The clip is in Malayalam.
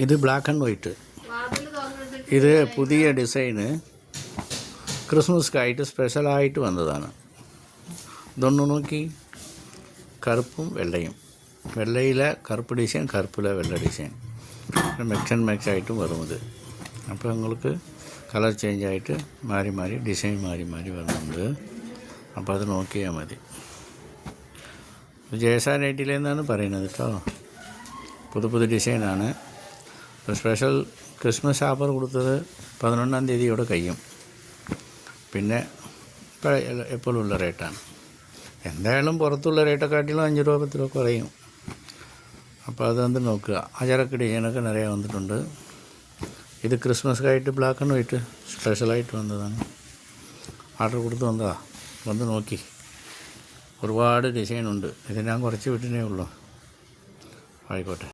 ഇത് ബ്ലാക്ക് ആൻഡ് വൈറ്റ്. ഇത് പുതിയ ഡിസൈന് ക്രിസ്മസ്ക്കായിട്ട് സ്പെഷ്യലായിട്ട് വന്നതാണ്. ഇതൊന്ന് നോക്കി, കറുപ്പും വെള്ളയും, വെള്ളയിലെ കറുപ്പ് ഡിസൈൻ, കറുപ്പിലെ വെള്ള ഡിസൈൻ, മിക്സ് ആൻഡ് മാച്ച് ആയിട്ടും വരും ഇത്. അപ്പോൾ നിങ്ങൾക്ക് കളർ ചേഞ്ച് ആയിട്ട് മാറി മാറി ഡിസൈൻ മാറി മാറി വരുന്നുണ്ട്. അപ്പോൾ അത് നോക്കിയാൽ മതി. ജേസാ നൈറ്റിലെന്നാണ് പറയുന്നത് കേട്ടോ. പുതു ഡിസൈനാണ്. സ്പെഷ്യൽ ക്രിസ്മസ് ഓഫർ കൊടുത്തത് 11-ാം തീയതിയോടെ കഴിയും. പിന്നെ എപ്പോഴും ഉള്ള റേറ്റാണ്. എന്തായാലും പുറത്തുള്ള റേറ്റെക്കാട്ടിലും 5 രൂപ 10 രൂപ കുറയും. അപ്പോൾ അത് നോക്കുക. അജറക്ക് ഡിസൈനൊക്കെ നിറയെ വന്നിട്ടുണ്ട്. ഇത് ക്രിസ്മസ്ക്കായിട്ട് ബ്ലാക്ക് ആൻഡ് വൈറ്റ് സ്പെഷ്യലായിട്ട് വന്നതാണ്. ഓർഡർ കൊടുത്ത് വന്നതാണ്. വന്ന് നോക്കി, ഒരുപാട് ഡിസൈനുണ്ട്. ഇത് ഞാൻ കുറച്ച് വിട്ടിനേ ഉള്ളൂ. ആയിക്കോട്ടെ.